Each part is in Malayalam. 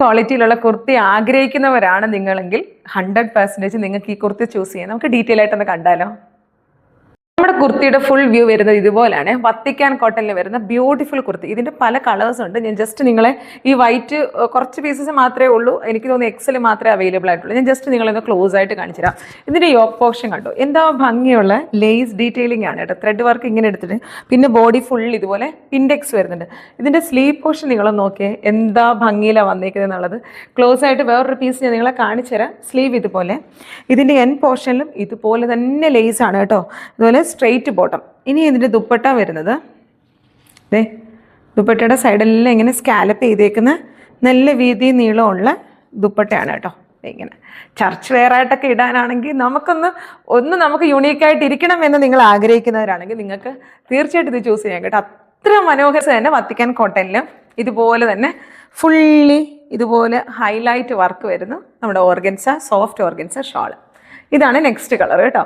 ക്വാളിറ്റിയിലുള്ള കുർത്തി ആഗ്രഹിക്കുന്നവരാണ് നിങ്ങളെങ്കിൽ 100% നിങ്ങൾക്ക് ഈ കുർത്തി ചൂസ് ചെയ്യാം. നമുക്ക് ഡീറ്റെയിൽ ആയിട്ടൊന്ന് കണ്ടാലോ. നമ്മുടെ കുർത്തിയുടെ ഫുൾ വ്യൂ വരുന്നത് ഇതുപോലെയാണ്. വത്തിക്കാൻ കോട്ടണിൽ വരുന്ന ബ്യൂട്ടിഫുൾ കുർത്തി. ഇതിന്റെ പല കളേഴ്സ് ഉണ്ട്. ഞാൻ ജസ്റ്റ് നിങ്ങളെ ഈ വൈറ്റ് കുറച്ച് പീസസ് മാത്രമേ ഉള്ളൂ, എനിക്ക് തോന്നുന്നു എക്സൽ മാത്രമേ അവൈലബിൾ ആയിട്ടുള്ളൂ. ഞാൻ ജസ്റ്റ് നിങ്ങളൊന്ന് ക്ലോസ് ആയിട്ട് കാണിച്ചു തരാം. ഇതിന്റെ യോക്ക് പോർഷൻ കണ്ടോ, എന്താ ഭംഗിയുള്ള ലേസ് ഡീറ്റെയിലിംഗ് ആണ് കേട്ടോ. ത്രെഡ് വർക്ക് ഇങ്ങനെ എടുത്തിട്ട് പിന്നെ ബോഡി ഫുൾ ഇതുപോലെ പിൻഡെക്സ് വരുന്നുണ്ട്. ഇതിന്റെ സ്ലീവ് പോർഷൻ നിങ്ങൾ നോക്കിയേ, എന്താ ഭംഗിയിലാണ് വന്നേക്കുന്നത് എന്നുള്ളത്. ക്ലോസ് ആയിട്ട് വേറൊരു പീസ് ഞാൻ നിങ്ങളെ കാണിച്ചു തരാം. സ്ലീവ് ഇതുപോലെ, ഇതിന്റെ എൻ പോർഷനിലും ഇതുപോലെ തന്നെ ലേസ് ആണ് കേട്ടോ. അതുപോലെ സ്ട്രെയിറ്റ് ബോട്ടം. ഇനി ഇതിൻ്റെ ദുപ്പട്ട വരുന്നത് ദേ, ദുപ്പട്ടയുടെ സൈഡെല്ലാം ഇങ്ങനെ സ്കാലപ്പ് ചെയ്തേക്കുന്ന നല്ല വീതി നീളമുള്ള ദുപ്പട്ടയാണ് കേട്ടോ. ഇങ്ങനെ ചർച്ച് വെയർ ആയിട്ടൊക്കെ ഇടാനാണെങ്കിൽ നമുക്ക് യുണീക്കായിട്ട് ഇരിക്കണം എന്ന് നിങ്ങൾ ആഗ്രഹിക്കുന്നവരാണെങ്കിൽ നിങ്ങൾക്ക് തീർച്ചയായിട്ടും ഇത് ചൂസ് ചെയ്യാം കേട്ടോ. അത്ര മനോഹരം തന്നെ വത്തിക്കാൻ കോട്ടണിൽ ഇതുപോലെ തന്നെ ഫുള്ളി ഇതുപോലെ ഹൈലൈറ്റ് വർക്ക് വരുന്നു നമ്മുടെ ഓർഗൻസ, സോഫ്റ്റ് ഓർഗൻസ ഷാള്. ഇതാണ് നെക്സ്റ്റ് കളർ കേട്ടോ.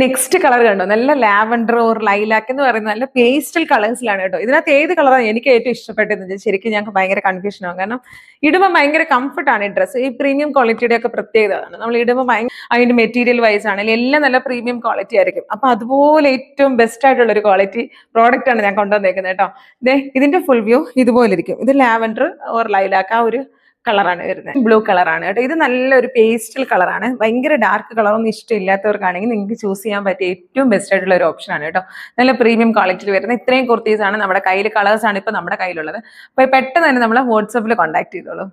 നെക്സ്റ്റ് കളർ കണ്ടോ, നല്ല ലാവൻഡർ ഓർ ലൈലാക്ക് എന്ന് പറയുന്ന നല്ല പേസ്റ്റൽ കളേഴ്സിലാണ് കേട്ടോ. ഇതിനകത്ത് ഏത് കളറാണ് എനിക്ക് ഏറ്റവും ഇഷ്ടപ്പെട്ടത്? ശരിക്കും ഞങ്ങൾക്ക് ഭയങ്കര കൺഫ്യൂഷൻ ആവും. കാരണം ഇടുമ്പോൾ ഭയങ്കര കംഫർട്ടാണ് ഈ ഡ്രസ്സ്. ഈ പ്രീമിയം ക്വാളിറ്റിയുടെ ഒക്കെ പ്രത്യേകതയാണ്. നമ്മൾ ഇടുമ്പോൾ അതിന്റെ മെറ്റീരിയൽ വൈസ് ആണെങ്കിലും എല്ലാം നല്ല പ്രീമിയം ക്വാളിറ്റി ആയിരിക്കും. അപ്പൊ അതുപോലെ ഏറ്റവും ബെസ്റ്റ് ആയിട്ടുള്ള ഒരു ക്വാളിറ്റി പ്രോഡക്റ്റ് ആണ് ഞാൻ കൊണ്ടുവന്നേക്കുന്നത് കേട്ടോ. ഇതിന്റെ ഫുൾ വ്യൂ ഇതുപോലെ ഇരിക്കും. ഇത് ലാവൻഡർ ഓർ ലൈലാക്ക് ആ ഒരു കളറാണ് വരുന്നത്. ബ്ലൂ കളറാണ് കേട്ടോ. ഇത് നല്ലൊരു പേസ്റ്റൽ കളറാണ്. ഭയങ്കര ഡാർക്ക് കളറൊന്നും ഇഷ്ടമില്ലാത്തവർക്കാണെങ്കിൽ നിങ്ങൾക്ക് ചൂസ് ചെയ്യാൻ പറ്റിയ ഏറ്റവും ബെസ്റ്റ് ആയിട്ടുള്ള ഒരു ഓപ്ഷൻ ആണ് കേട്ടോ. നല്ല പ്രീമിയം ക്വാളിറ്റിയിൽ വരുന്ന ഇത്രയും കുർത്തീസ് ആണ് നമ്മുടെ കയ്യിൽ, കളേഴ്സ് ആണ് ഇപ്പൊ നമ്മുടെ കയ്യിലുള്ളത്. അപ്പൊ പെട്ടെന്ന് തന്നെ നമ്മളെ വാട്സാപ്പിൽ കോൺടാക്ട് ചെയ്തോളൂ.